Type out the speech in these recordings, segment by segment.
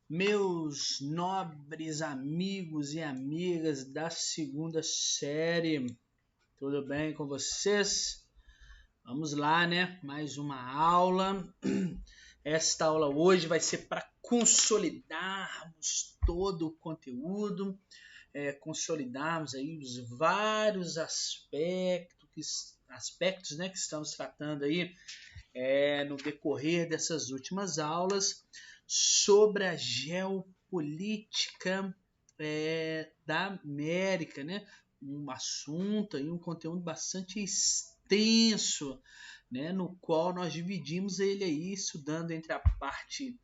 Meus nobres amigos e amigas da segunda série, tudo bem com vocês? Vamos lá, né? Mais uma aula. Esta aula hoje vai ser para consolidarmos todo o conteúdo, consolidarmos aí os vários aspectos, né, que estamos tratando aí no decorrer dessas últimas aulas sobre a geopolítica da América, né? Um assunto e um conteúdo bastante extenso, né? No qual nós dividimos ele aí, estudando entre a parte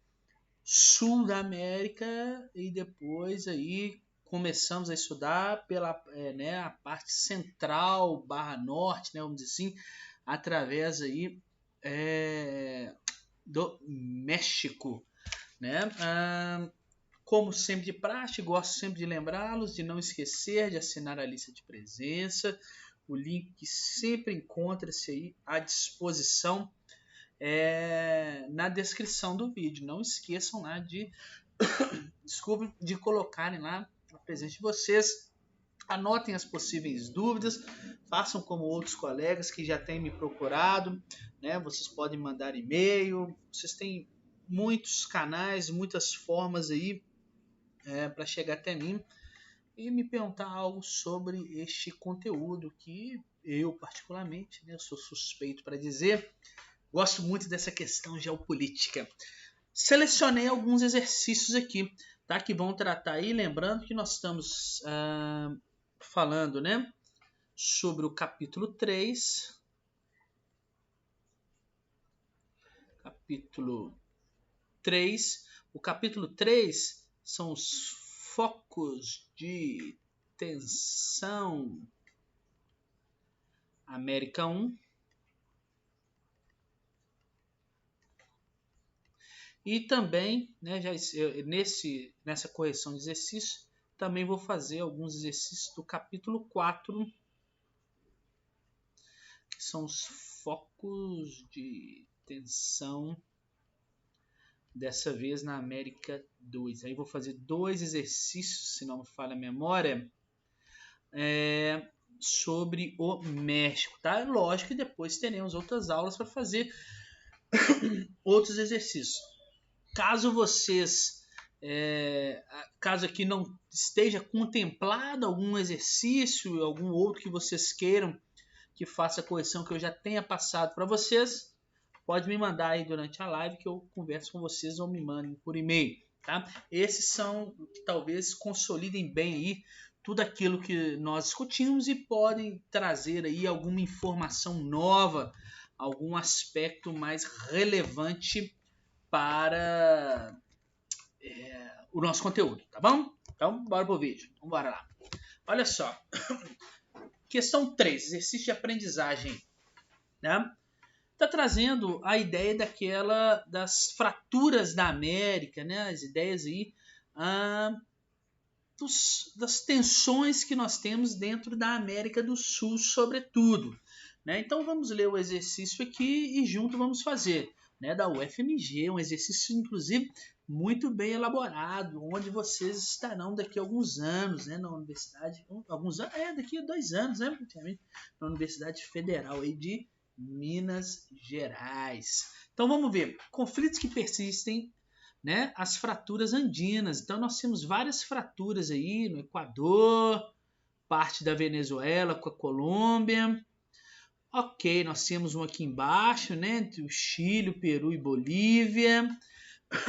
sul da América e depois aí começamos a estudar pela a parte central barra norte, né? Vamos dizer assim, através aí do México, né? Como sempre de praxe, gosto sempre de lembrá-los de não esquecer de assinar a lista de presença. O link sempre encontra-se aí à disposição na descrição do vídeo. Não esqueçam lá de, de colocarem lá a presença de vocês. Anotem as possíveis dúvidas, façam como outros colegas que já têm me procurado, né? Vocês podem mandar e-mail, vocês têm muitos canais, muitas formas aí para chegar até mim e me perguntar algo sobre este conteúdo que eu particularmente, né, sou suspeito para dizer, gosto muito dessa questão geopolítica. Selecionei alguns exercícios aqui, tá? Que vão tratar aí, lembrando que nós estamos falando, né, sobre o capítulo 3. Capítulo 3. O capítulo 3 são os focos de tensão América 1. E também, né, nessa correção de exercício, também vou fazer alguns exercícios do capítulo 4, que são os focos de tensão, dessa vez na América 2. Aí vou fazer 2 exercícios, se não me falha a memória, sobre o México, tá? Lógico que depois teremos outras aulas para fazer outros exercícios. Caso vocês, caso aqui não esteja contemplado algum exercício, algum outro que vocês queiram que faça a correção que eu já tenha passado para vocês, pode me mandar aí durante a live que eu converso com vocês ou me mandem por e-mail, tá? Esses são que talvez consolidem bem aí tudo aquilo que nós discutimos e podem trazer aí alguma informação nova, algum aspecto mais relevante para o nosso conteúdo, tá bom? Então, bora pro vídeo. Vamos embora lá. Olha só. Questão 3, exercício de aprendizagem, né? Tá trazendo a ideia das fraturas da América, né? As ideias aí das tensões que nós temos dentro da América do Sul, sobretudo, né? Então vamos ler o exercício aqui e junto vamos fazer, né? Da UFMG, um exercício inclusive muito bem elaborado, onde vocês estarão daqui a alguns anos, né? Na universidade, daqui a 2 anos, né? Na Universidade Federal aí de Minas Gerais. Então vamos ver, conflitos que persistem, né, as fraturas andinas. Então nós temos várias fraturas aí no Equador, parte da Venezuela com a Colômbia. Ok, nós temos um aqui embaixo, né, entre o Chile, o Peru e Bolívia.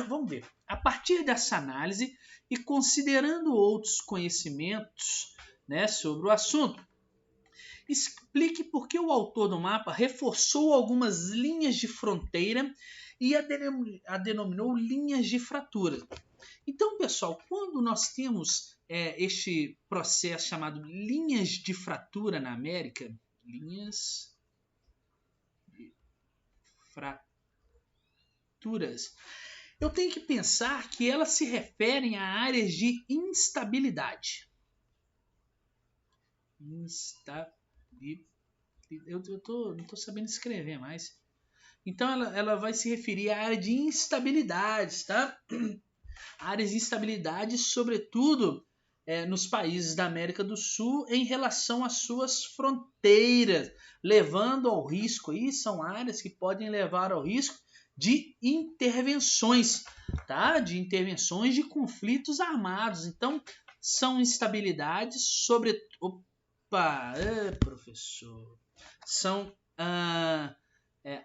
Vamos ver. A partir dessa análise e considerando outros conhecimentos, né, sobre o assunto, explique por que o autor do mapa reforçou algumas linhas de fronteira e a denominou linhas de fratura. Então, pessoal, quando nós temos este processo chamado linhas de fratura na América, linhas de fraturas, eu tenho que pensar que elas se referem a áreas de instabilidade. Eu não estou sabendo escrever mais. Então ela vai se referir à área de instabilidades, tá? áreas de instabilidade, sobretudo nos países da América do Sul em relação às suas fronteiras, levando ao risco aí, são áreas que podem levar ao risco de intervenções, tá? De intervenções de conflitos armados. Então, são instabilidades sobre... Opa, professor. São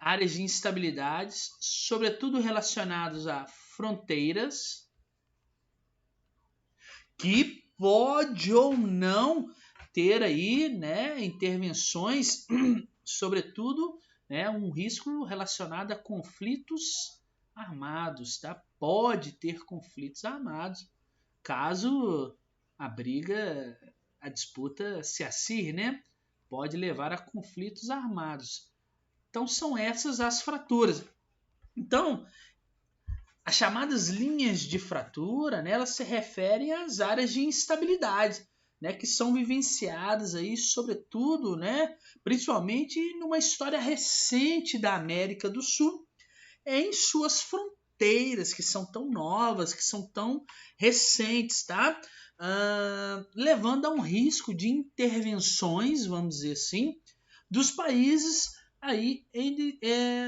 áreas de instabilidades, sobretudo relacionadas a fronteiras, que pode ou não ter aí, né, intervenções, sobretudo, né, um risco relacionado a conflitos armados, tá? Pode ter conflitos armados, caso a briga, a disputa se acirre, né? Pode levar a conflitos armados. Então são essas as fraturas. Então, as chamadas linhas de fratura, né, elas se referem às áreas de instabilidade, né, que são vivenciadas aí, sobretudo, né, principalmente numa história recente da América do Sul, em suas fronteiras, que são tão novas, que são tão recentes, tá? Levando a um risco de intervenções, vamos dizer assim, dos países aí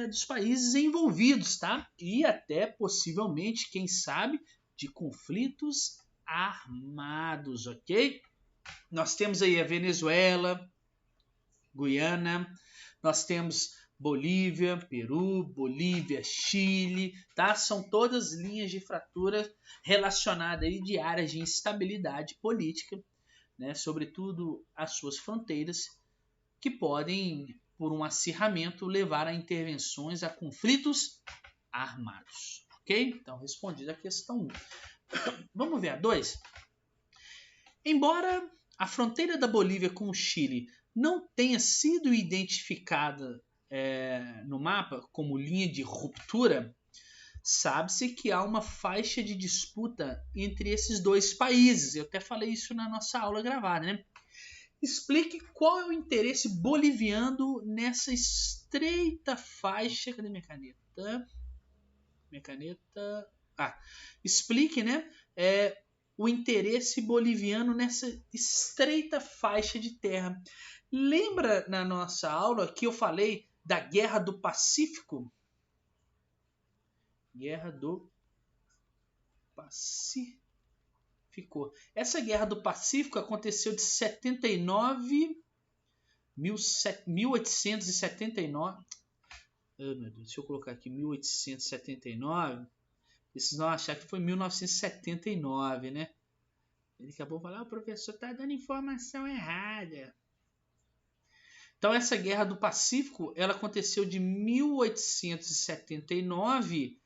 dos países envolvidos, tá? E até possivelmente, quem sabe, de conflitos armados, ok? Nós temos aí a Venezuela, Guiana, nós temos Bolívia, Peru, Bolívia, Chile, tá? São todas linhas de fratura relacionadas aí de áreas de instabilidade política, né? Sobretudo as suas fronteiras, que podem, por um acirramento, levar a intervenções, a conflitos armados. Ok? Então, respondida a questão 1. Vamos ver a 2? Embora a fronteira da Bolívia com o Chile não tenha sido identificada no mapa como linha de ruptura, sabe-se que há uma faixa de disputa entre esses dois países. Eu até falei isso na nossa aula gravada, né? Explique qual é o interesse boliviano nessa estreita faixa. Cadê minha caneta? Minha caneta. Explique, né? O interesse boliviano nessa estreita faixa de terra. Lembra na nossa aula que eu falei da Guerra do Pacífico? Guerra do Pacífico. Essa Guerra do Pacífico aconteceu de 1879. Oh, meu Deus, deixa eu colocar aqui 1879. Vocês não achar que foi 1979, né? Ele acabou de falar, o professor está dando informação errada. Então essa Guerra do Pacífico, ela aconteceu de 1879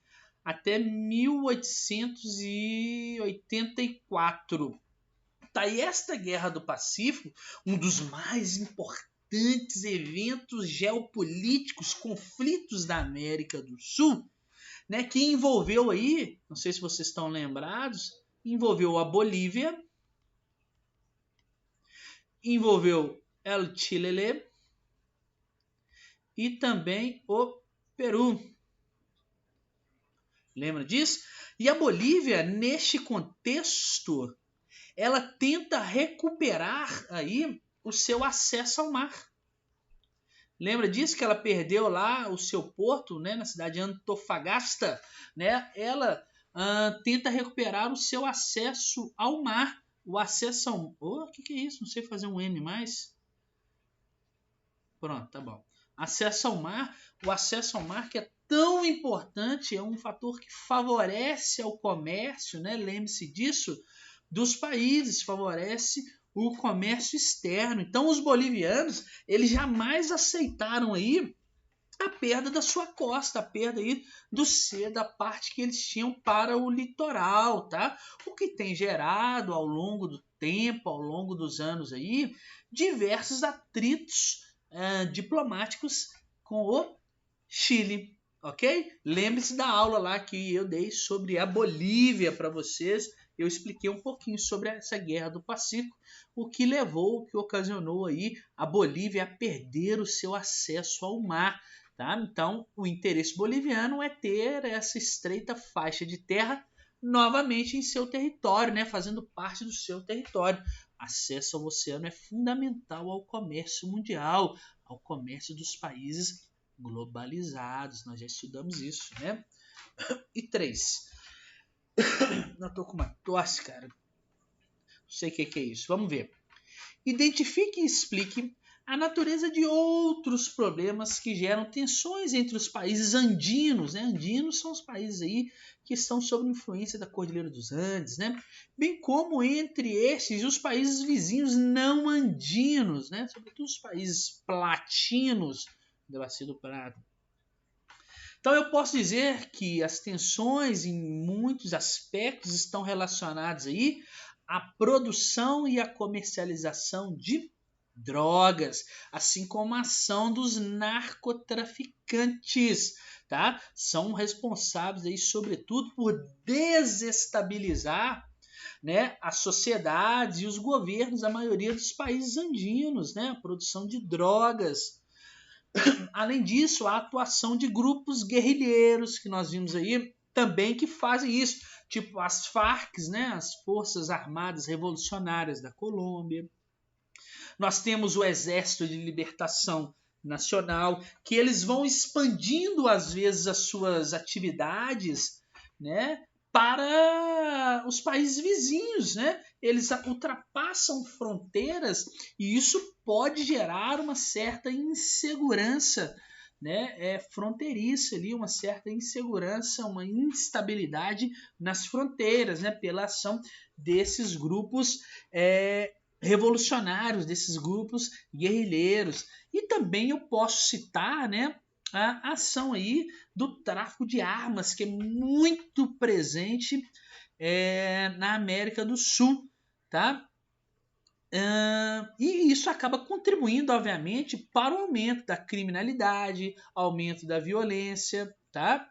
até 1884. Tá, e esta Guerra do Pacífico, um dos mais importantes eventos geopolíticos, conflitos da América do Sul, né, que envolveu aí, não sei se vocês estão lembrados, envolveu a Bolívia, envolveu El Chile e também o Peru. Lembra disso? E a Bolívia, neste contexto, ela tenta recuperar aí o seu acesso ao mar. Lembra disso? Que ela perdeu lá o seu porto, né, na cidade de Antofagasta, né? Ela tenta recuperar o seu acesso ao mar. O acesso ao... O que é isso? Não sei fazer um M mais. Pronto, tá bom. Acesso ao mar. O acesso ao mar que é tão importante, é um fator que favorece ao comércio, né? Lembre-se disso, dos países, favorece o comércio externo. Então os bolivianos, eles jamais aceitaram aí a perda da sua costa, a perda aí da parte que eles tinham para o litoral, tá? O que tem gerado ao longo do tempo, ao longo dos anos aí, diversos atritos diplomáticos com o Chile. Ok? Lembre-se da aula lá que eu dei sobre a Bolívia para vocês. Eu expliquei um pouquinho sobre essa Guerra do Pacífico, o que levou, o que ocasionou aí a Bolívia a perder o seu acesso ao mar. Tá? Então, o interesse boliviano é ter essa estreita faixa de terra novamente em seu território, né, fazendo parte do seu território. Acesso ao oceano é fundamental ao comércio mundial, ao comércio dos países globalizados. Nós já estudamos isso, né? E 3. Não tô com uma tosse, cara. Não sei o que é isso. Vamos ver. Identifique e explique a natureza de outros problemas que geram tensões entre os países andinos, né? Andinos são os países aí que estão sob influência da Cordilheira dos Andes, né? Bem como entre esses e os países vizinhos não andinos, né? Sobretudo os países platinos da Bacia do Prata. Então eu posso dizer que as tensões em muitos aspectos estão relacionadas aí à produção e à comercialização de drogas, assim como a ação dos narcotraficantes, tá? São responsáveis aí, sobretudo, por desestabilizar, né, as sociedades e os governos da maioria dos países andinos, né? A produção de drogas. Além disso, a atuação de grupos guerrilheiros que nós vimos aí também que fazem isso, tipo as Farc, né, as Forças Armadas Revolucionárias da Colômbia. Nós temos o Exército de Libertação Nacional, que eles vão expandindo às vezes as suas atividades, né, para os países vizinhos, né? Eles ultrapassam fronteiras e isso pode gerar uma certa insegurança, né, fronteiriça ali, uma certa insegurança, uma instabilidade nas fronteiras, né, pela ação desses grupos revolucionários, desses grupos guerrilheiros. E também eu posso citar, né, a ação aí do tráfico de armas, que é muito presente na América do Sul, tá? E isso acaba contribuindo, obviamente, para o aumento da criminalidade, aumento da violência, tá?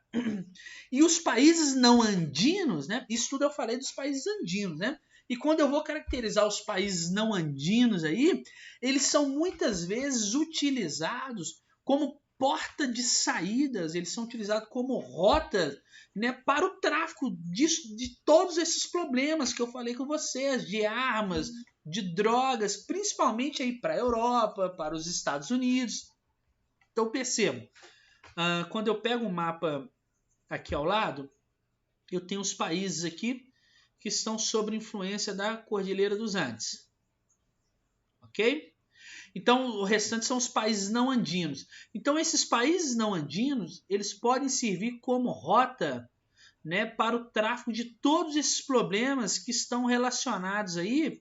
E os países não andinos, né? Isso tudo eu falei dos países andinos, né? E quando eu vou caracterizar os países não andinos aí, eles são muitas vezes utilizados como porta de saídas, eles são utilizados como rota, né, para o tráfico de todos esses problemas que eu falei com vocês, de armas, de drogas, principalmente aí para a Europa, para os Estados Unidos. Então percebo, quando eu pego um mapa aqui ao lado, eu tenho os países aqui que estão sob influência da Cordilheira dos Andes. Ok? Então, o restante são os países não andinos. Então, esses países não andinos, eles podem servir como rota, né, para o tráfico de todos esses problemas que estão relacionados aí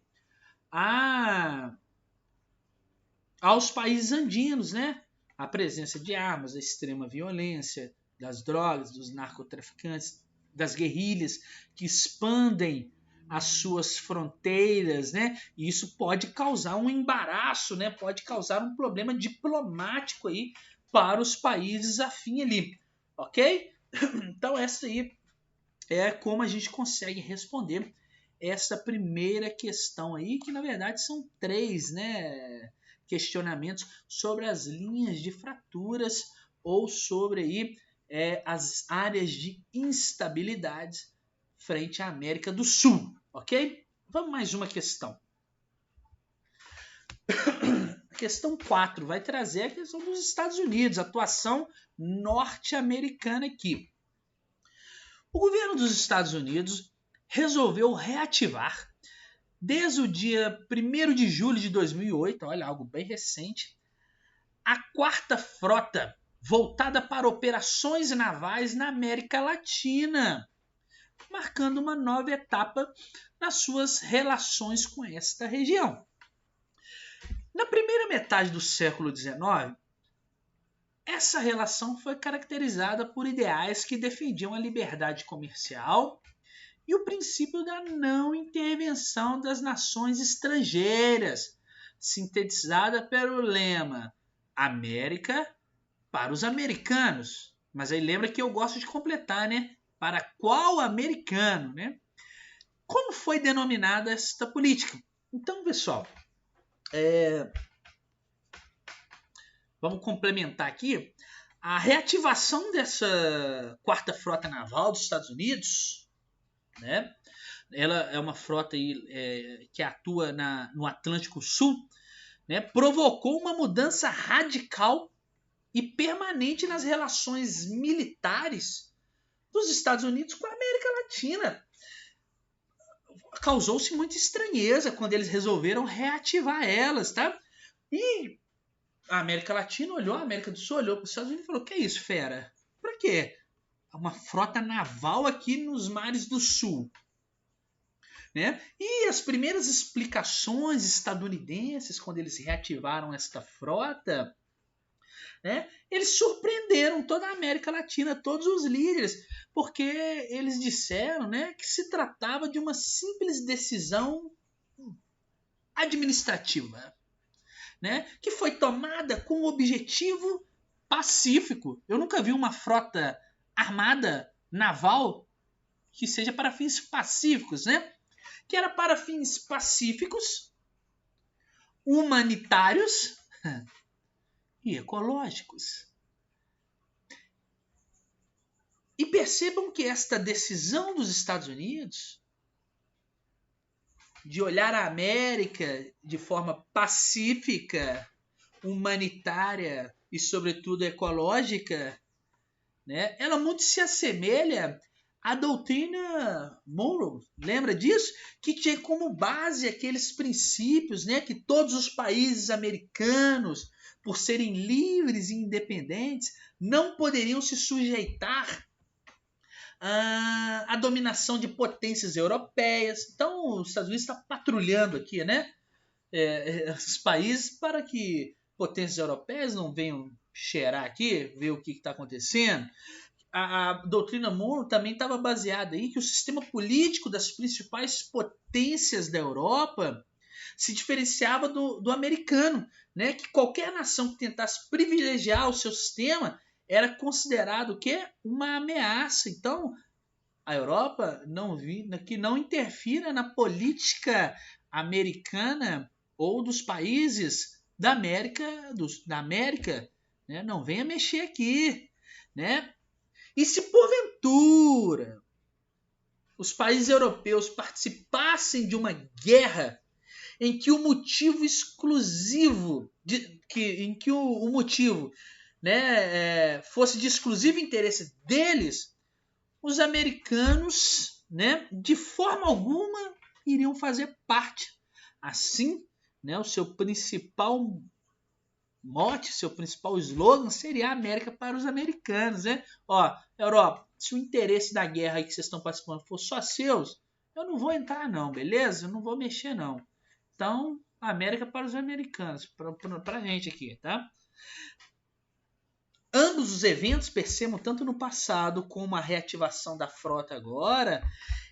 aos países andinos, né? A presença de armas, a extrema violência, das drogas, dos narcotraficantes, das guerrilhas que expandem as suas fronteiras, né? E isso pode causar um embaraço, né? Pode causar um problema diplomático aí para os países afim ali, ok? Então essa aí é como a gente consegue responder essa primeira questão aí, que na verdade são 3, né, questionamentos sobre as linhas de fraturas ou sobre aí, as áreas de instabilidade frente à América do Sul, ok? Vamos mais uma questão. A questão 4 vai trazer a questão dos Estados Unidos, a atuação norte-americana aqui. O governo dos Estados Unidos resolveu reativar, desde o dia 1º de julho de 2008, olha, algo bem recente, a 4ª Frota, voltada para operações navais na América Latina, marcando uma nova etapa nas suas relações com esta região. Na primeira metade do século XIX, essa relação foi caracterizada por ideais que defendiam a liberdade comercial e o princípio da não intervenção das nações estrangeiras, sintetizada pelo lema América para os americanos. Mas aí lembra que eu gosto de completar, né? Para qual americano, né? Como foi denominada esta política? Então, pessoal, vamos complementar aqui. A reativação dessa 4ª Frota Naval dos Estados Unidos né? Ela é uma frota aí, que atua no Atlântico Sul, né? Provocou uma mudança radical e permanente nas relações militares dos Estados Unidos com a América Latina. Causou-se muita estranheza quando eles resolveram reativar elas, tá? E a América Latina olhou, a América do Sul olhou para os Estados Unidos e falou: que é isso, fera? Pra quê? Uma frota naval aqui nos mares do Sul. Né? E as primeiras explicações estadunidenses, quando eles reativaram esta frota, né, eles surpreenderam toda a América Latina, todos os líderes, porque eles disseram, né, que se tratava de uma simples decisão administrativa, né, que foi tomada com o objetivo pacífico. Eu nunca vi uma frota armada naval que seja para fins pacíficos, né? Que era para fins pacíficos, humanitários e ecológicos. E percebam que esta decisão dos Estados Unidos de olhar a América de forma pacífica, humanitária e, sobretudo, ecológica, né, ela muito se assemelha à doutrina Monroe. Lembra disso? Que tinha como base aqueles princípios, né, que todos os países americanos, por serem livres e independentes, não poderiam se sujeitar à dominação de potências europeias. Então, os Estados Unidos está patrulhando aqui, né, os países para que potências europeias não venham cheirar aqui, ver o que está acontecendo. A doutrina Monroe também estava baseada aí que o sistema político das principais potências da Europa se diferenciava do americano, né? Que qualquer nação que tentasse privilegiar o seu sistema era considerado que uma ameaça. Então, a Europa que não interfira na política americana ou dos países da América, né? Não venha mexer aqui, né? E se porventura os países europeus participassem de uma guerra em que o motivo exclusivo, em que o motivo, né, fosse de exclusivo interesse deles, os americanos, né, de forma alguma iriam fazer parte. Assim, né, o seu principal mote, seu principal slogan seria a América para os americanos, né? Ó, Europa, se o interesse da guerra aí que vocês estão participando for só seus, eu não vou entrar não, beleza? Eu não vou mexer não. Então, América para os americanos, para a gente aqui, tá? Ambos os eventos, percebam, tanto no passado como a reativação da frota agora,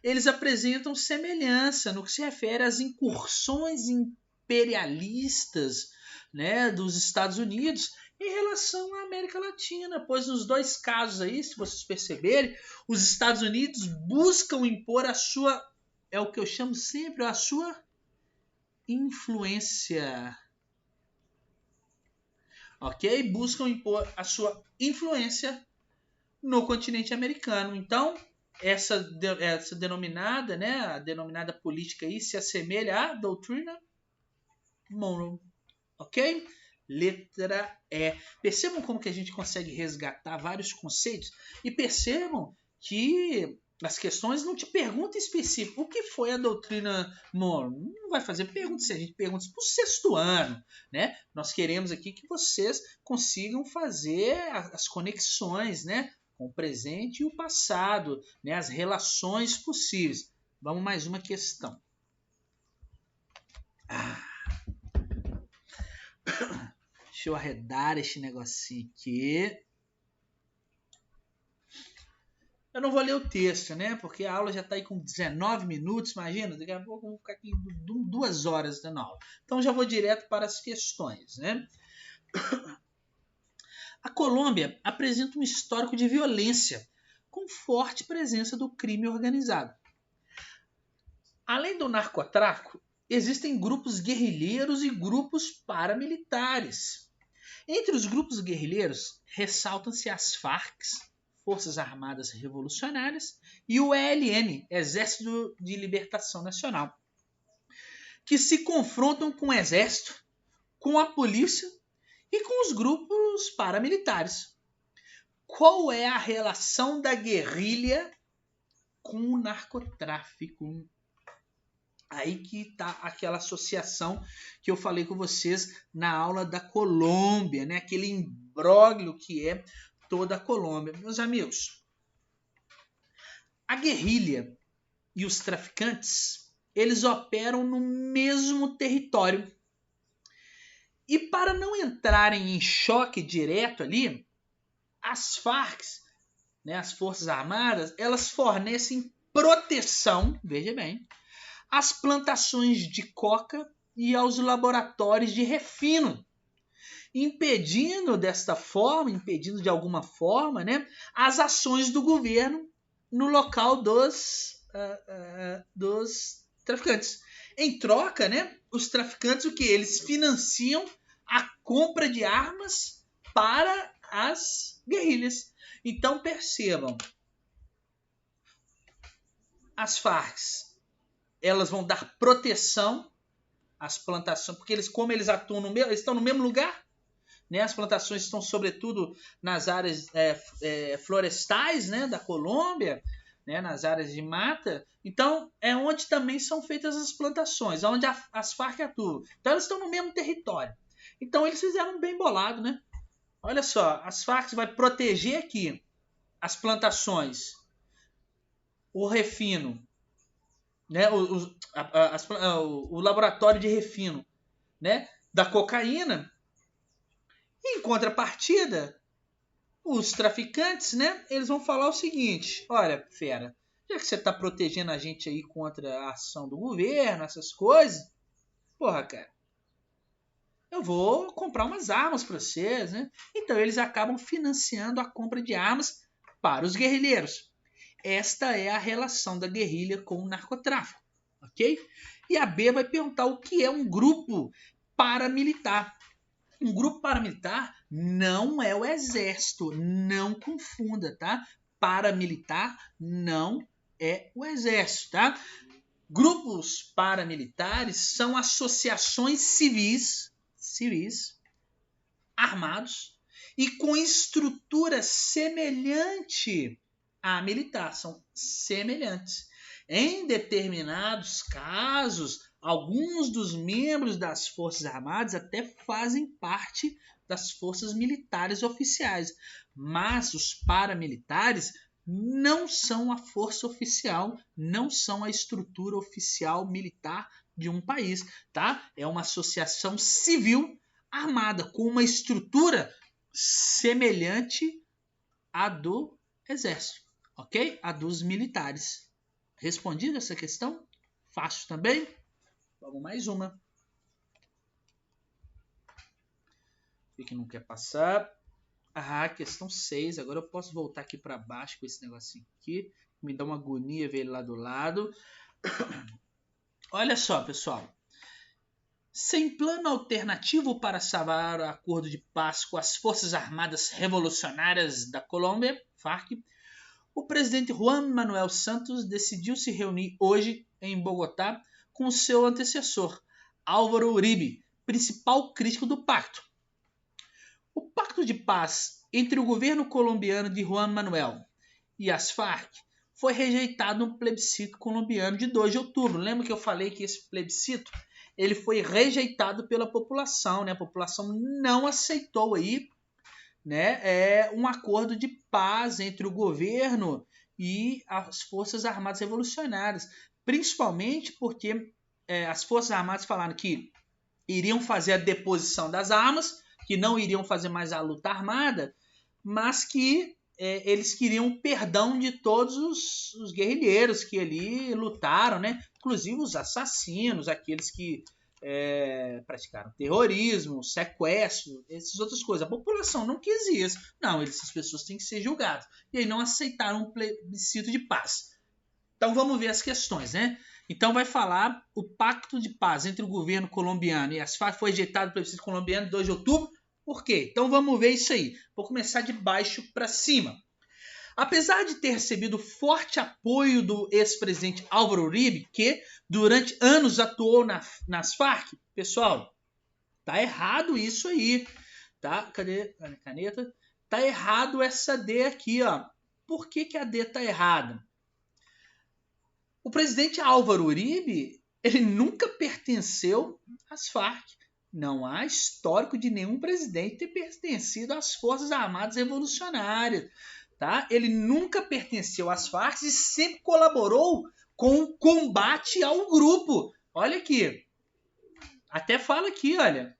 eles apresentam semelhança no que se refere às incursões imperialistas, né, dos Estados Unidos em relação à América Latina, pois nos dois casos aí, se vocês perceberem, os Estados Unidos buscam impor a sua, é o que eu chamo sempre, a sua influência, ok? Buscam impor a sua influência no continente americano. Então, essa denominada, né, a denominada política aí se assemelha à doutrina Monroe. Ok? Letra E. Percebam como que a gente consegue resgatar vários conceitos e percebam que as questões não te perguntam específico o que foi a doutrina Monroe. Não vai fazer perguntas, se a gente pergunta para o sexto ano, né? Nós queremos aqui que vocês consigam fazer as conexões, né, com o presente e o passado, né, as relações possíveis. Vamos mais uma questão. Deixa eu arredar este negocinho aqui. Eu não vou ler o texto, né? Porque a aula já está aí com 19 minutos, imagina. Daqui a pouco eu vou ficar aqui 2 horas na aula. Então já vou direto para as questões, né? A Colômbia apresenta um histórico de violência, com forte presença do crime organizado. Além do narcotráfico, existem grupos guerrilheiros e grupos paramilitares. Entre os grupos guerrilheiros, ressaltam-se as Farc, Forças Armadas Revolucionárias, e o ELN, Exército de Libertação Nacional, que se confrontam com o Exército, com a polícia e com os grupos paramilitares. Qual é a relação da guerrilha com o narcotráfico? Aí que está aquela associação que eu falei com vocês na aula da Colômbia, né? Aquele imbróglio que é toda a Colômbia. Meus amigos, a guerrilha e os traficantes, eles operam no mesmo território. E para não entrarem em choque direto ali, as Farc, né, as Forças Armadas, elas fornecem proteção, veja bem, às plantações de coca e aos laboratórios de refino, impedindo de alguma forma, né, as ações do governo no local dos traficantes. Em troca, né, os traficantes, o que? Eles financiam a compra de armas para as guerrilhas. Então percebam, as Farc, elas vão dar proteção às plantações, porque como eles atuam eles estão no mesmo lugar, né? As plantações estão sobretudo nas áreas florestais, né, da Colômbia, né, nas áreas de mata. Então é onde também são feitas as plantações, onde as Farc atuam. Então elas estão no mesmo território. Então eles fizeram um bem bolado, né? Olha só, as Farc vai proteger aqui as plantações, o refino, né, o laboratório de refino, né, da cocaína. E, em contrapartida, os traficantes, né, eles vão falar o seguinte: olha, fera, já que você está protegendo a gente aí contra a ação do governo, essas coisas, porra, cara, eu vou comprar umas armas para vocês, né? Então eles acabam financiando a compra de armas para os guerrilheiros. Esta é a relação da guerrilha com o narcotráfico, ok? E a B vai perguntar o que é um grupo paramilitar. Um grupo paramilitar não é o exército, não confunda, tá? Paramilitar não é o exército, tá? Grupos paramilitares são associações civis armados e com estrutura semelhante à militar, são semelhantes. Em determinados casos, alguns dos membros das Forças Armadas até fazem parte das forças militares oficiais, mas os paramilitares não são a força oficial, não são a estrutura oficial militar de um país, tá? É uma associação civil armada com uma estrutura semelhante à do exército, ok? A dos militares. Respondida essa questão? Fácil também? Vamos mais uma. O que não quer passar? Ah, questão 6. Agora eu posso voltar aqui para baixo com esse negocinho aqui. Me dá uma agonia ver ele lá do lado. Olha só, pessoal. Sem plano alternativo para salvar o acordo de paz com as Forças Armadas Revolucionárias da Colômbia, FARC, o presidente Juan Manuel Santos decidiu se reunir hoje em Bogotá com seu antecessor, Álvaro Uribe, principal crítico do pacto. O pacto de paz entre o governo colombiano de Juan Manuel e as Farc foi rejeitado no plebiscito colombiano de 2 de outubro. Lembra que eu falei que esse plebiscito ele foi rejeitado pela população, né? A população não aceitou aí, né, um acordo de paz entre o governo e as Forças Armadas Revolucionárias, principalmente porque as Forças Armadas falaram que iriam fazer a deposição das armas, que não iriam fazer mais a luta armada, mas que eles queriam o perdão de todos os guerrilheiros que ali lutaram, né? Inclusive os assassinos, aqueles que praticaram terrorismo, sequestro, essas outras coisas. A população não quis isso. Não, essas pessoas têm que ser julgadas. E aí não aceitaram um plebiscito de paz. Então vamos ver as questões, né? Então vai falar o pacto de paz entre o governo colombiano e as Farc foi rejeitado pelo plebiscito colombiano em 2 de outubro. Por quê? Então vamos ver isso aí. Vou começar de baixo para cima. Apesar de ter recebido forte apoio do ex-presidente Álvaro Uribe, que durante anos atuou nas Farc, pessoal, tá errado isso aí, tá? Cadê a caneta? Tá errado essa D aqui, ó. Por que a D tá errada? O presidente Álvaro Uribe, ele nunca pertenceu às Farc. Não há histórico de nenhum presidente ter pertencido às Forças Armadas Revolucionárias. Tá? Ele nunca pertenceu às Farc e sempre colaborou com o combate ao grupo. Olha aqui. Até fala aqui, olha,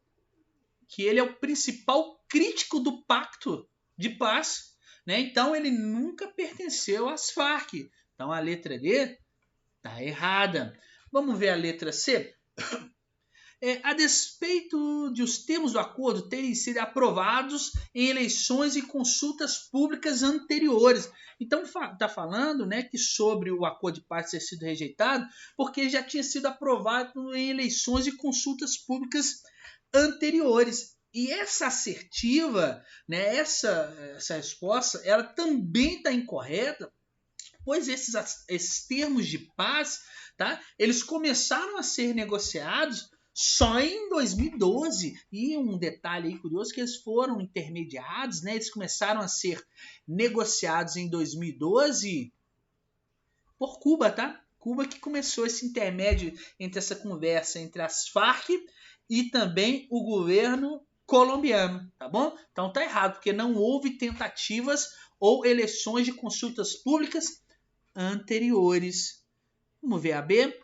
que ele é o principal crítico do Pacto de Paz. Né? Então, ele nunca pertenceu às Farc. Então, a letra D está errada. Vamos ver a letra C? A despeito de os termos do acordo terem sido aprovados em eleições e consultas públicas anteriores. Então está falando, né, que sobre o acordo de paz ter sido rejeitado, porque já tinha sido aprovado em eleições e consultas públicas anteriores. E essa assertiva, né, essa resposta, ela também está incorreta, pois esses termos de paz, tá, eles começaram a ser negociados só em 2012. E um detalhe aí curioso, que eles foram intermediados, né? Eles começaram a ser negociados em 2012 por Cuba, tá? Cuba que começou esse intermédio entre essa conversa entre as Farc e também o governo colombiano, tá bom? Então tá errado, porque não houve tentativas ou eleições de consultas públicas anteriores. Vamos ver a B.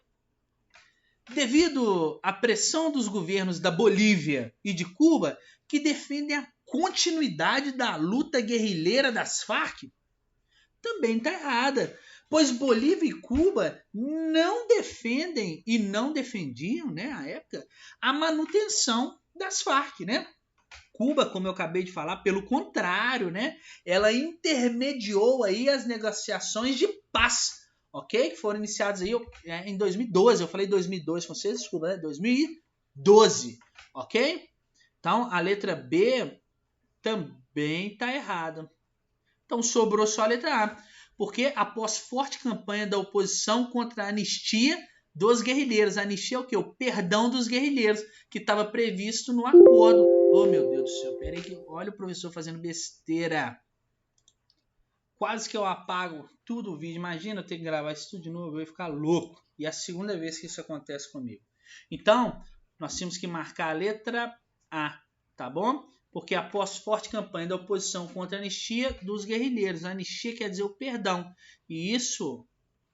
Devido à pressão dos governos da Bolívia e de Cuba, que defendem a continuidade da luta guerrilheira das Farc, também está errada, pois Bolívia e Cuba não defendem e não defendiam, né, à época, a manutenção das Farc, né? Cuba, como eu acabei de falar, pelo contrário, né, ela intermediou aí as negociações de paz, ok? Que foram iniciados aí em 2012. Eu falei 2002 com vocês, desculpa, né? 2012, ok? Então, a letra B também está errada. Então, sobrou só a letra A. Porque após forte campanha da oposição contra a anistia dos guerrilheiros. A anistia é o quê? O perdão dos guerrilheiros, que estava previsto no acordo. Oh, meu Deus do céu, peraí que olha o professor fazendo besteira. Quase que eu apago tudo o vídeo. Imagina eu ter que gravar isso tudo de novo, eu ia ficar louco. E é a segunda vez que isso acontece comigo. Então, nós temos que marcar a letra A, tá bom? Porque após forte campanha da oposição contra a anistia dos guerrilheiros. A anistia quer dizer o perdão. E isso,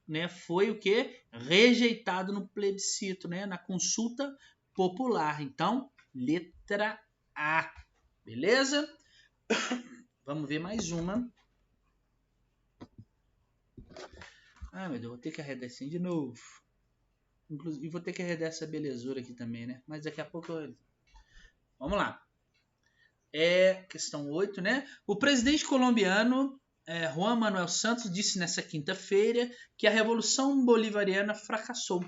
né, foi o que? Rejeitado no plebiscito, né, na consulta popular. Então, letra A. Beleza? Vamos ver mais uma. Ah, meu Deus, vou ter que arredar assim de novo. Inclusive, vou ter que arredar essa belezura aqui também, né? Mas daqui a pouco eu... Vamos lá. Questão 8, né? O presidente colombiano Juan Manuel Santos disse nessa quinta-feira que a Revolução Bolivariana fracassou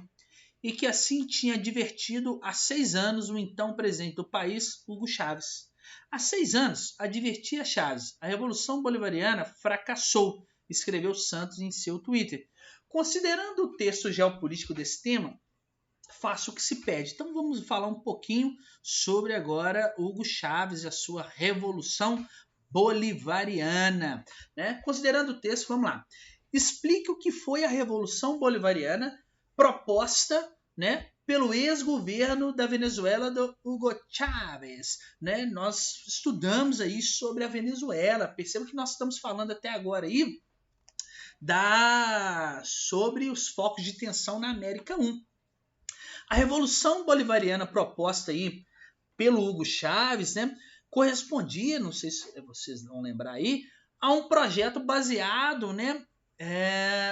e que assim tinha advertido há 6 anos o então presidente do país, Hugo Chávez. Há 6 anos, advertia Chávez, a Revolução Bolivariana fracassou, escreveu Santos em seu Twitter. Considerando o texto geopolítico desse tema, faça o que se pede. Então vamos falar um pouquinho sobre agora Hugo Chávez e a sua Revolução Bolivariana. Né? Considerando o texto, vamos lá. Explique o que foi a Revolução Bolivariana proposta, né, pelo ex-governo da Venezuela, do Hugo Chávez. Né? Nós estudamos aí sobre a Venezuela. Perceba que nós estamos falando até agora aí sobre os focos de tensão na América 1. A Revolução Bolivariana proposta aí pelo Hugo Chávez, né, correspondia, não sei se vocês vão lembrar aí, a um projeto baseado, né,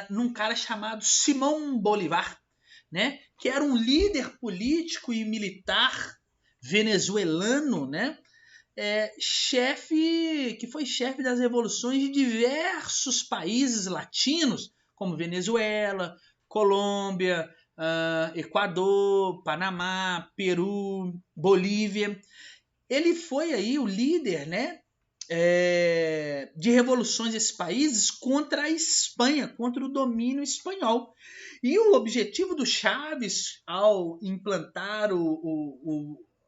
num cara chamado Simón Bolívar, né, que era um líder político e militar venezuelano, né, que foi chefe das revoluções de diversos países latinos, como Venezuela, Colômbia, Equador, Panamá, Peru, Bolívia. Ele foi aí o líder, né, de revoluções desses países contra a Espanha, contra o domínio espanhol. E o objetivo do Chaves, ao implantar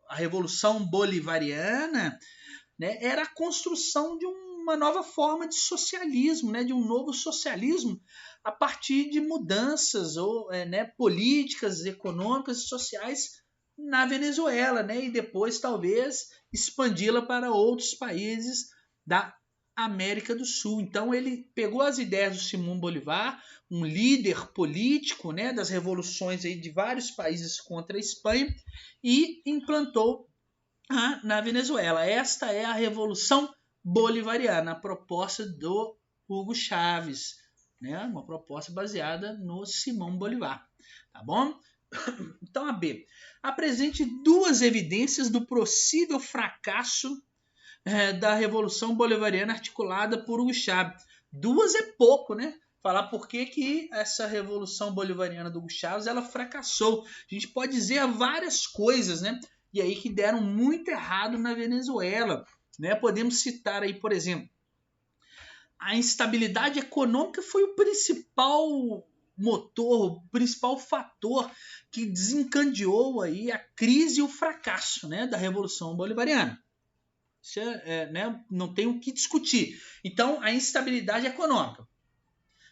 a Revolução Bolivariana, né, era a construção de uma nova forma de socialismo, né, de um novo socialismo a partir de mudanças políticas, econômicas e sociais na Venezuela, né, e depois talvez expandi-la para outros países da América do Sul. Então ele pegou as ideias do Simão Bolívar, um líder político, né, das revoluções aí de vários países contra a Espanha, e implantou na Venezuela. Esta é a Revolução Bolivariana, a proposta do Hugo Chávez, né? Uma proposta baseada no Simão Bolívar, tá bom? Então a B. Apresente duas evidências do possível fracasso da Revolução Bolivariana articulada por Hugo Chávez. Duas é pouco, né? Falar por que essa Revolução Bolivariana do Hugo Chávez ela fracassou. A gente pode dizer várias coisas, né? E aí que deram muito errado na Venezuela, né? Podemos citar aí, por exemplo, a instabilidade econômica foi o principal motor, o principal fator que desencadeou aí a crise e o fracasso, né, da Revolução Bolivariana. Isso né, não tem o que discutir. Então, a instabilidade econômica,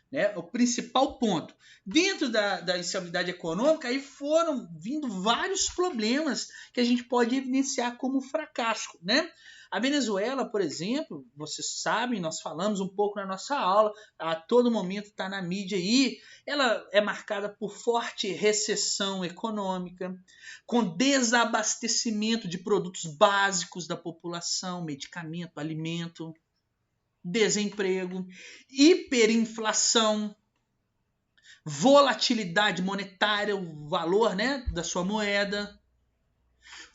né, o principal ponto. Dentro da instabilidade econômica, aí foram vindo vários problemas que a gente pode evidenciar como fracasso, né? A Venezuela, por exemplo, vocês sabem, nós falamos um pouco na nossa aula, a todo momento está na mídia aí, ela é marcada por forte recessão econômica, com desabastecimento de produtos básicos da população, medicamento, alimento, desemprego, hiperinflação, volatilidade monetária, o valor, né, da sua moeda,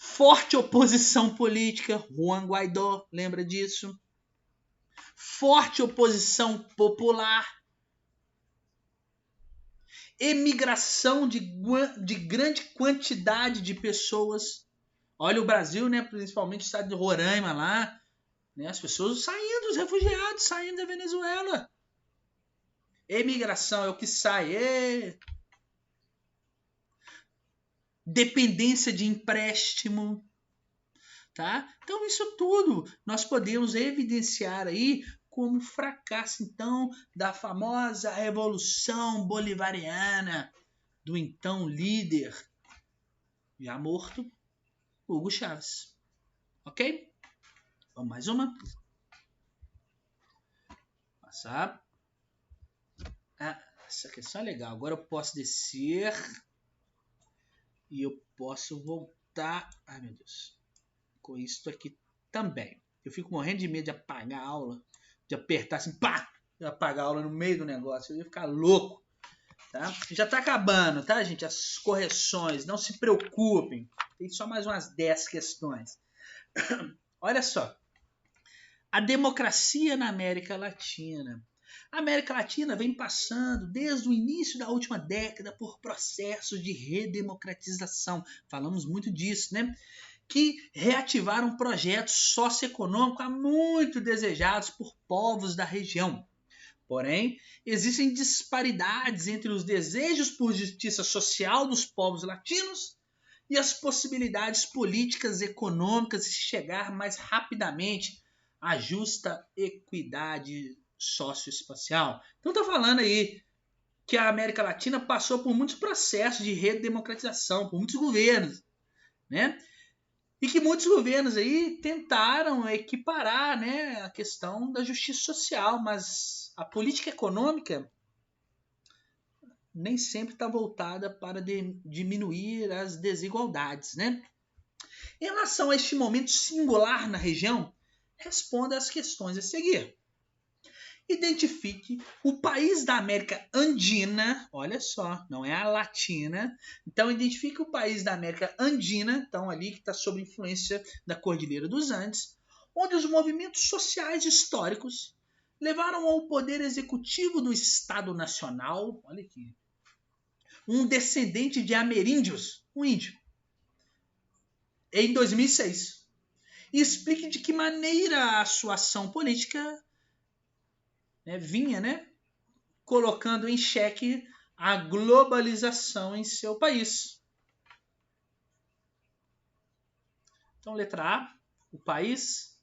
forte oposição política, Juan Guaidó, lembra disso? Forte oposição popular, emigração de grande quantidade de pessoas. Olha o Brasil, né, principalmente o estado de Roraima lá, né, as pessoas saindo, os refugiados saindo da Venezuela. Emigração é o que sai. Dependência de empréstimo. Tá? Então isso tudo nós podemos evidenciar aí como fracasso então da famosa Revolução Bolivariana do então líder já morto Hugo Chávez. Ok? Vamos mais uma. Passar. Essa questão é legal. Agora eu posso descer e eu posso voltar. Ai meu Deus. Com isso aqui também. Eu fico morrendo de medo de apagar a aula, de apertar assim, pá, de apagar a aula no meio do negócio. Eu ia ficar louco. Tá? Já está acabando, tá, gente? As correções, não se preocupem. Tem só mais umas 10 questões. Olha só. A democracia na América Latina. A América Latina vem passando, desde o início da última década, por processos de redemocratização. Falamos muito disso, né? Que reativaram projetos socioeconômicos há muito desejados por povos da região. Porém, existem disparidades entre os desejos por justiça social dos povos latinos e as possibilidades políticas e econômicas de chegar mais rapidamente à justa equidade socioespacial. Então está falando aí que a América Latina passou por muitos processos de redemocratização, por muitos governos, né? E que muitos governos aí tentaram equiparar, né, a questão da justiça social, mas a política econômica nem sempre está voltada para diminuir as desigualdades, né? Em relação a este momento singular na região, responda às questões a seguir. Identifique o país da América Andina, olha só, não é a Latina. Então, identifique o país da América Andina, então ali que está sob influência da Cordilheira dos Andes, onde os movimentos sociais históricos levaram ao poder executivo do Estado Nacional, olha aqui, um descendente de ameríndios, um índio, em 2006. e explique de que maneira a sua ação política, né, vinha, né, colocando em xeque a globalização em seu país. Então, letra A, o país.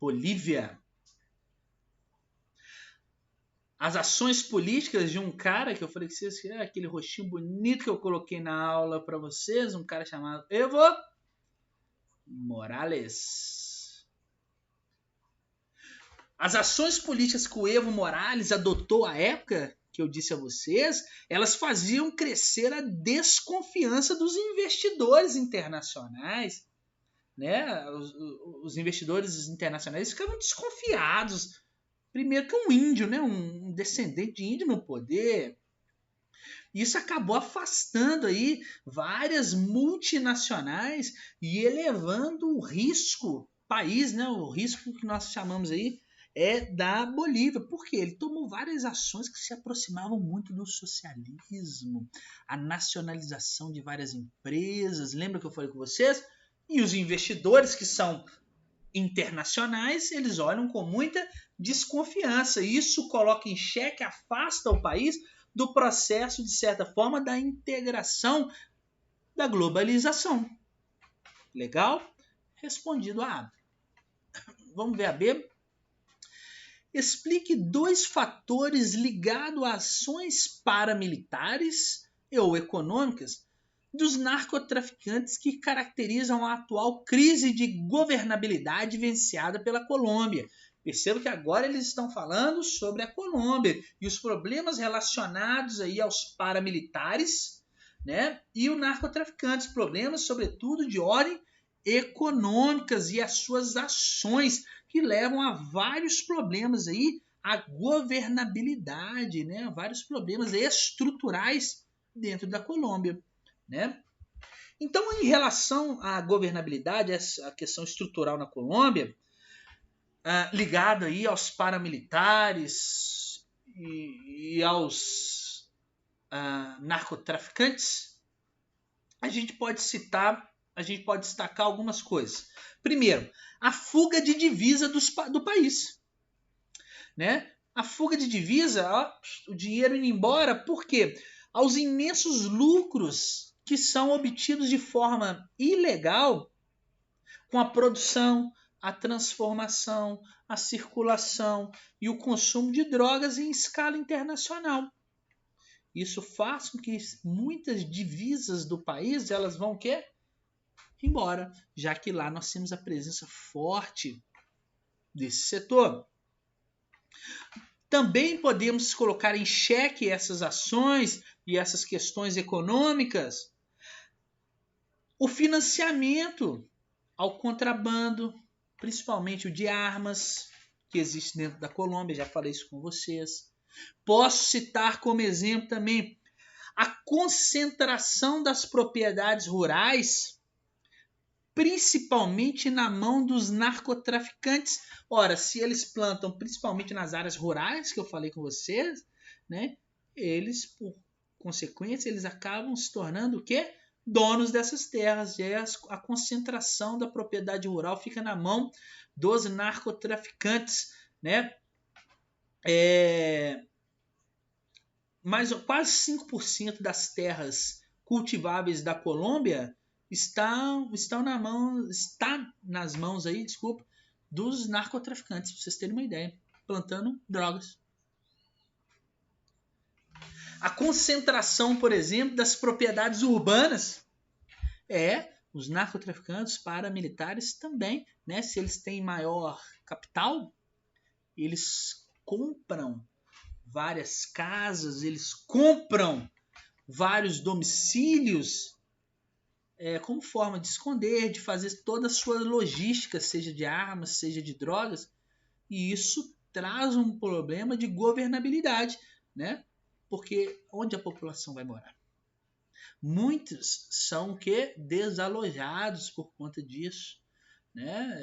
Bolívia. As ações políticas de um cara que eu falei que vocês, aquele rostinho bonito que eu coloquei na aula para vocês, um cara chamado Evo Morales. As ações políticas que o Evo Morales adotou à época, que eu disse a vocês, elas faziam crescer a desconfiança dos investidores internacionais. Né? Os investidores internacionais ficavam desconfiados. Primeiro que um índio, né? Um descendente de índio no poder. Isso acabou afastando aí várias multinacionais e elevando o risco, país, né? O risco que nós chamamos aí é da Bolívia. Por quê? Ele tomou várias ações que se aproximavam muito do socialismo, a nacionalização de várias empresas. Lembra que eu falei com vocês? E os investidores que são internacionais, eles olham com muita desconfiança. Isso coloca em xeque, afasta o país do processo, de certa forma, da integração da globalização. Legal? Respondido a A. Vamos ver a B. Explique 2 fatores ligados a ações paramilitares ou econômicas dos narcotraficantes que caracterizam a atual crise de governabilidade vivenciada pela Colômbia. Perceba que agora eles estão falando sobre a Colômbia e os problemas relacionados aí aos paramilitares, né? E os narcotraficantes, problemas sobretudo de ordem econômicas e as suas ações que levam a vários problemas aí, a governabilidade, né? Vários problemas estruturais dentro da Colômbia. Né? Então, em relação à governabilidade, a questão estrutural na Colômbia, ligado aí aos paramilitares e aos narcotraficantes, a gente pode destacar algumas coisas. Primeiro, a fuga de divisa do país. Né? A fuga de divisa, o dinheiro indo embora, por quê? Aos imensos lucros que são obtidos de forma ilegal com a produção, a transformação, a circulação e o consumo de drogas em escala internacional. Isso faz com que muitas divisas do país elas vão quê? Embora, já que lá nós temos a presença forte desse setor. Também podemos colocar em xeque essas ações e essas questões econômicas, o financiamento ao contrabando, principalmente o de armas, que existe dentro da Colômbia, já falei isso com vocês. Posso citar como exemplo também a concentração das propriedades rurais, principalmente na mão dos narcotraficantes. Ora, se eles plantam principalmente nas áreas rurais, que eu falei com vocês, né, eles, por consequência, eles acabam se tornando o quê? Donos dessas terras. E a concentração da propriedade rural fica na mão dos narcotraficantes. Né? Mas quase 5% das terras cultiváveis da Colômbia está nas mãos aí, dos narcotraficantes, para vocês terem uma ideia, plantando drogas. A concentração, por exemplo, das propriedades urbanas os narcotraficantes, paramilitares também, né? Se eles têm maior capital, eles compram várias casas, eles compram vários domicílios como forma de esconder, de fazer toda a sua logística, seja de armas, seja de drogas, e isso traz um problema de governabilidade, né? Porque onde a população vai morar? Muitos são desalojados por conta disso, né?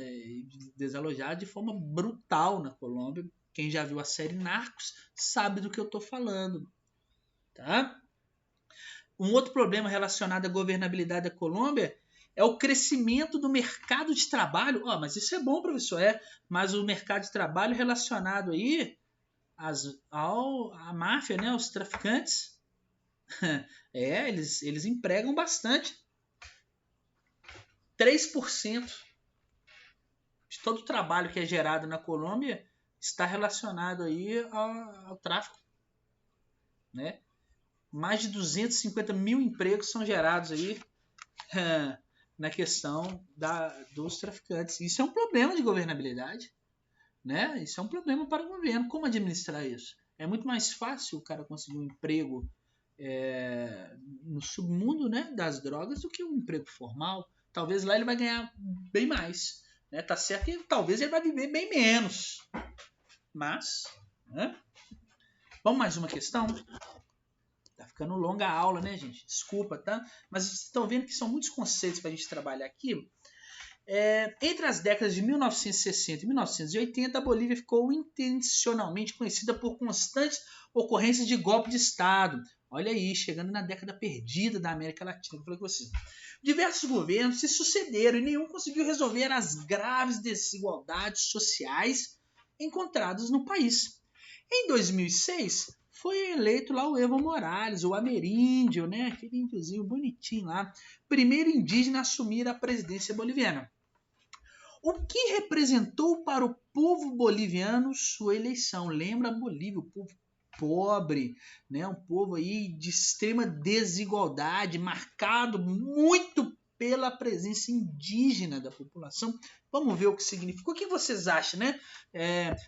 Desalojados de forma brutal na Colômbia. Quem já viu a série Narcos sabe do que eu estou falando, tá? Um outro problema relacionado à governabilidade da Colômbia é o crescimento do mercado de trabalho. Mas isso é bom, professor, mas o mercado de trabalho relacionado aí à máfia, né, aos traficantes, eles empregam bastante. 3% de todo o trabalho que é gerado na Colômbia está relacionado aí ao tráfico, né? Mais de 250 mil empregos são gerados aí na questão dos traficantes. Isso é um problema de governabilidade, né? Isso é um problema para o governo. Como administrar isso? É muito mais fácil o cara conseguir um emprego no submundo, né, das drogas do que um emprego formal. Talvez lá ele vai ganhar bem mais, né? Tá certo que talvez ele vai viver bem menos. Mas, né? Vamos mais uma questão? Tá ficando longa a aula, né, gente? Desculpa, tá? Mas vocês estão vendo que são muitos conceitos para a gente trabalhar aqui. Entre as décadas de 1960 e 1980, a Bolívia ficou intencionalmente conhecida por constantes ocorrências de golpe de Estado. Olha aí, chegando na década perdida da América Latina, eu falei com vocês. Diversos governos se sucederam e nenhum conseguiu resolver as graves desigualdades sociais encontradas no país. Em 2006, foi eleito lá o Evo Morales, o ameríndio, né? Aquele índiozinho bonitinho lá, primeiro indígena a assumir a presidência boliviana. O que representou para o povo boliviano sua eleição? Lembra a Bolívia, o povo pobre, né? Um povo aí de extrema desigualdade, marcado muito pela presença indígena da população. Vamos ver o que significa. O que vocês acham, né?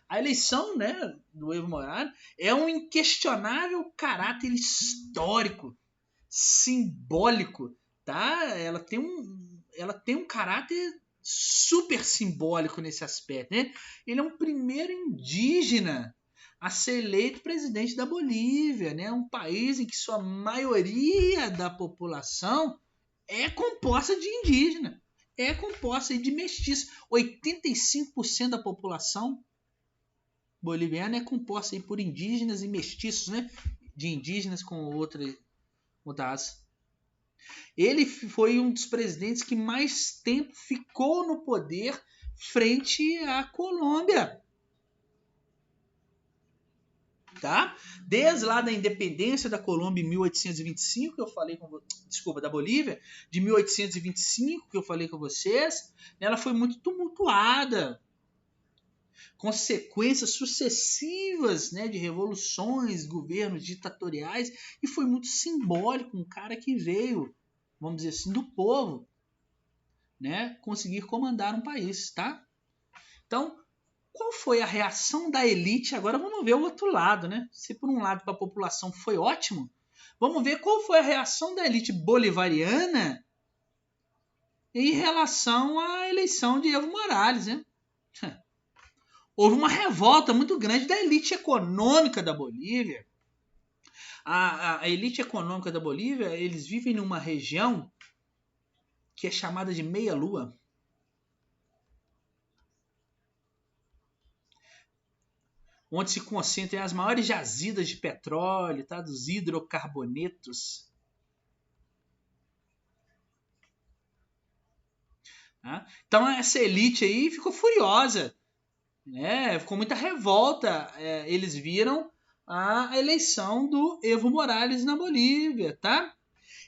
A eleição, né, do Evo Morales é um inquestionável caráter histórico, simbólico, tá? Ela tem um caráter super simbólico nesse aspecto, né? Ele é um primeiro indígena a ser eleito presidente da Bolívia, né? Um país em que sua maioria da população é composta de indígena, é composta de mestiço. 85% da população boliviana é composta aí por indígenas e mestiços, né? De indígenas com outras. Ele foi um dos presidentes que mais tempo ficou no poder frente à Colômbia. Tá? Desde lá da independência da Colômbia em 1825, que eu falei da Bolívia, de 1825, que eu falei com vocês, ela foi muito tumultuada. Consequências sucessivas, né, de revoluções, governos ditatoriais, e foi muito simbólico, um cara que veio, vamos dizer assim, do povo, né, conseguir comandar um país, tá? Então, qual foi a reação da elite? Agora vamos ver o outro lado, né? Se por um lado para a população foi ótimo, vamos ver qual foi a reação da elite bolivariana em relação à eleição de Evo Morales, né? Houve uma revolta muito grande da elite econômica da Bolívia. A elite econômica da Bolívia, eles vivem numa região que é chamada de meia-lua. Onde se concentram as maiores jazidas de petróleo, tá? Dos hidrocarbonetos. Tá? Então essa elite aí ficou furiosa, né? Ficou muita revolta. Eles viram a eleição do Evo Morales na Bolívia, tá?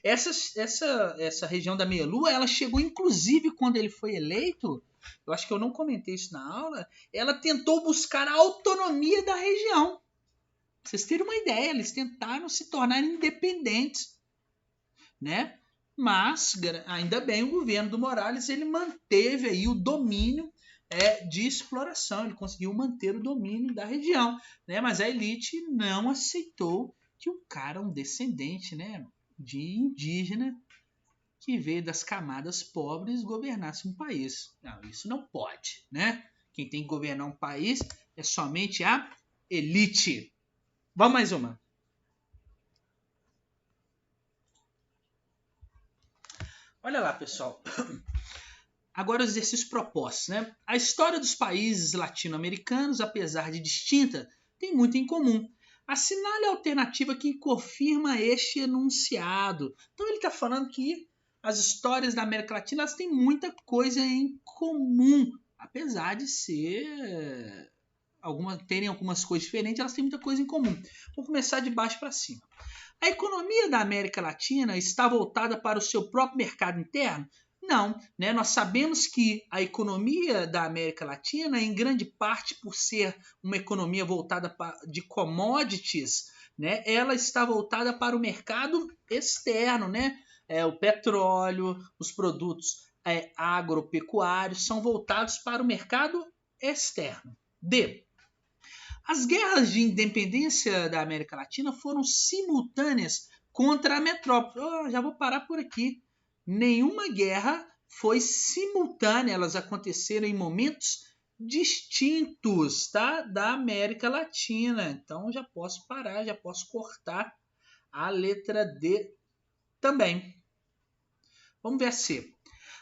Essa região da meia-lua, ela chegou inclusive quando ele foi eleito, eu acho que eu não comentei isso na aula, ela tentou buscar a autonomia da região. Pra vocês terem uma ideia, eles tentaram se tornar independentes, né? Mas, ainda bem, o governo do Morales ele manteve aí o domínio de exploração, ele conseguiu manter o domínio da região, né? Mas a elite não aceitou que um cara, um descendente, né, de indígena, que veio das camadas pobres, governasse um país. Não, isso não pode, né? Quem tem que governar um país é somente a elite. Vamos mais uma. Olha lá, pessoal. Agora os exercícios propostos, né? A história dos países latino-americanos, apesar de distinta, tem muito em comum. Assinale a alternativa que confirma este enunciado. Então ele está falando que as histórias da América Latina elas têm muita coisa em comum, apesar de terem algumas coisas diferentes, elas têm muita coisa em comum. Vou começar de baixo para cima. A economia da América Latina está voltada para o seu próprio mercado interno? Não, né? Nós sabemos que a economia da América Latina, em grande parte por ser uma economia voltada de commodities, né? Ela está voltada para o mercado externo, né? O petróleo, os produtos agropecuários são voltados para o mercado externo. As guerras de independência da América Latina foram simultâneas contra a metrópole. Já vou parar por aqui. Nenhuma guerra foi simultânea, elas aconteceram em momentos distintos, tá? Da América Latina. Então já posso parar, já posso cortar a letra D também. Vamos ver a C.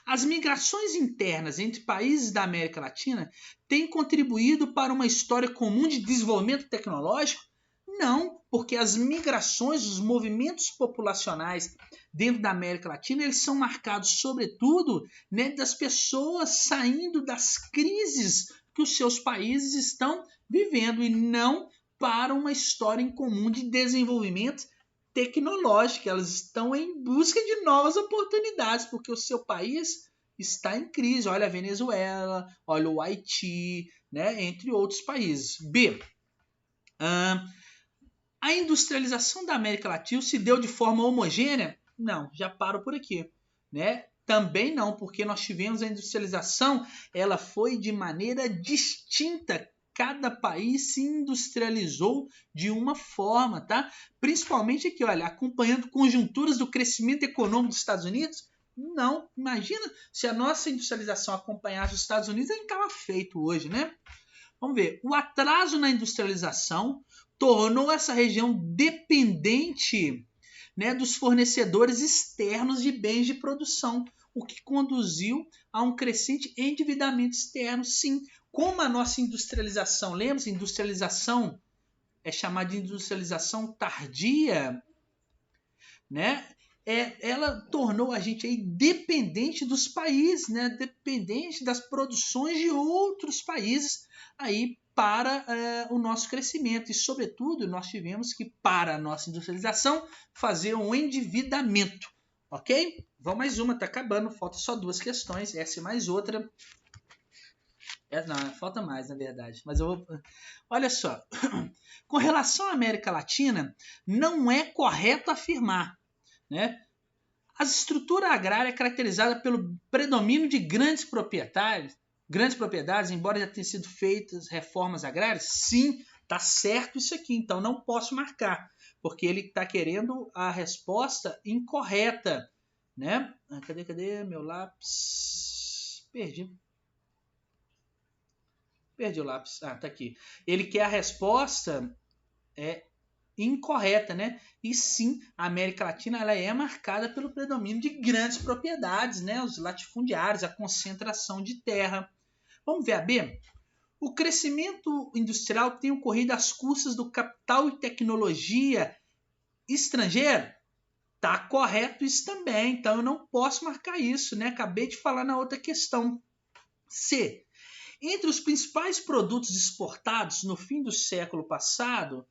As migrações internas entre países da América Latina têm contribuído para uma história comum de desenvolvimento tecnológico? Não, porque as migrações, os movimentos populacionais dentro da América Latina, eles são marcados, sobretudo, né, das pessoas saindo das crises que os seus países estão vivendo e não para uma história em comum de desenvolvimento tecnológico. Elas estão em busca de novas oportunidades, porque o seu país está em crise. Olha a Venezuela, olha o Haiti, né, entre outros países. B. A industrialização da América Latina se deu de forma homogênea? Não, já paro por aqui, né? Também não, porque nós tivemos a industrialização, ela foi de maneira distinta. Cada país se industrializou de uma forma, tá? Principalmente aqui, olha, acompanhando conjunturas do crescimento econômico dos Estados Unidos. Não, imagina se a nossa industrialização acompanhasse os Estados Unidos, a gente estava feito hoje, né? Vamos ver, o atraso na industrialização tornou essa região dependente, né, dos fornecedores externos de bens de produção, o que conduziu a um crescente endividamento externo. Sim, como a nossa industrialização, lembra-se, industrialização é chamada de industrialização tardia, né? Ela tornou a gente aí dependente dos países, né? Dependente das produções de outros países aí para o nosso crescimento. E, sobretudo, nós tivemos que, para a nossa industrialização, fazer um endividamento. Ok? Vamos mais uma, está acabando, falta só 2 questões, essa e mais outra. Não, falta mais, na verdade. Mas eu vou. Olha só. Com relação à América Latina, não é correto afirmar, né? A estrutura agrária é caracterizada pelo predomínio de grandes propriedades, embora já tenham sido feitas reformas agrárias. Sim, tá certo isso aqui, então não posso marcar, porque ele está querendo a resposta incorreta, né? Cadê meu lápis? Perdi o lápis. Tá aqui. Ele quer a resposta incorreta, né? E sim, a América Latina ela é marcada pelo predomínio de grandes propriedades, né? Os latifundiários, a concentração de terra. Vamos ver a B? O crescimento industrial tem ocorrido às custas do capital e tecnologia estrangeiro? Tá correto isso também, então eu não posso marcar isso, né? Acabei de falar na outra questão. C. Entre os principais produtos exportados no fim do século passado,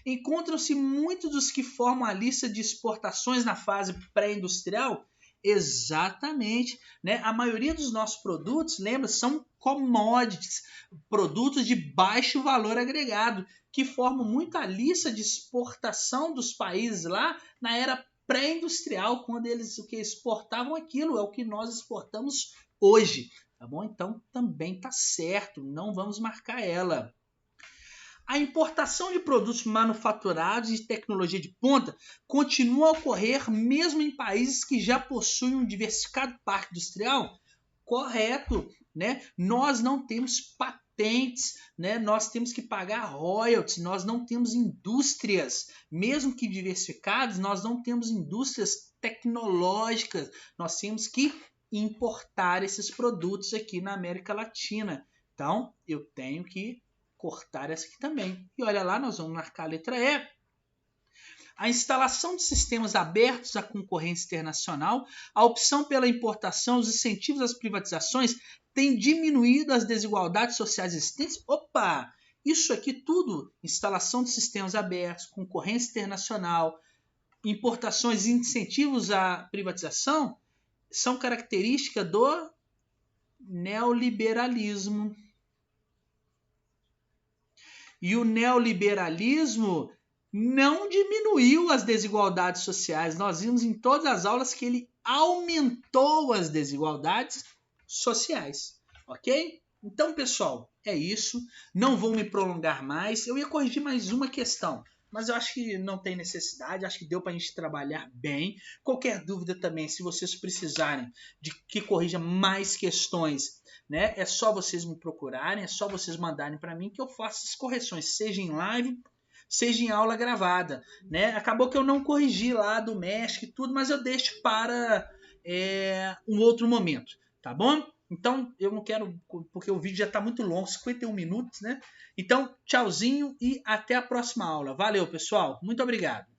encontram-se muitos dos que formam a lista de exportações na fase pré-industrial? Exatamente, né? A maioria dos nossos produtos, lembra, são commodities, produtos de baixo valor agregado, que formam muito a lista de exportação dos países lá na era pré-industrial, quando eles o que exportavam aquilo é o que nós exportamos hoje, tá bom? Então também tá certo, não vamos marcar ela. A importação de produtos manufaturados e tecnologia de ponta continua a ocorrer mesmo em países que já possuem um diversificado parque industrial? Correto, né? Nós não temos patentes, né? Nós temos que pagar royalties, nós não temos indústrias, mesmo que diversificadas, nós não temos indústrias tecnológicas, nós temos que importar esses produtos aqui na América Latina. Então, eu tenho que cortar essa aqui também. E olha lá, nós vamos marcar a letra E. A instalação de sistemas abertos à concorrência internacional, a opção pela importação, os incentivos às privatizações tem diminuído as desigualdades sociais existentes. Opa! Isso aqui tudo, instalação de sistemas abertos, concorrência internacional, importações e incentivos à privatização, são características do neoliberalismo. E o neoliberalismo não diminuiu as desigualdades sociais. Nós vimos em todas as aulas que ele aumentou as desigualdades sociais. Ok? Então, pessoal, é isso. Não vou me prolongar mais. Eu ia corrigir mais uma questão, mas eu acho que não tem necessidade. Acho que deu para a gente trabalhar bem. Qualquer dúvida também, se vocês precisarem de que corrija mais questões, né, é só vocês me procurarem, é só vocês mandarem para mim que eu faço as correções, seja em live, seja em aula gravada, né? Acabou que eu não corrigi lá do México e tudo, mas eu deixo para um outro momento, tá bom? Então, eu não quero, porque o vídeo já está muito longo, 51 minutos, né? Então, tchauzinho e até a próxima aula. Valeu, pessoal. Muito obrigado.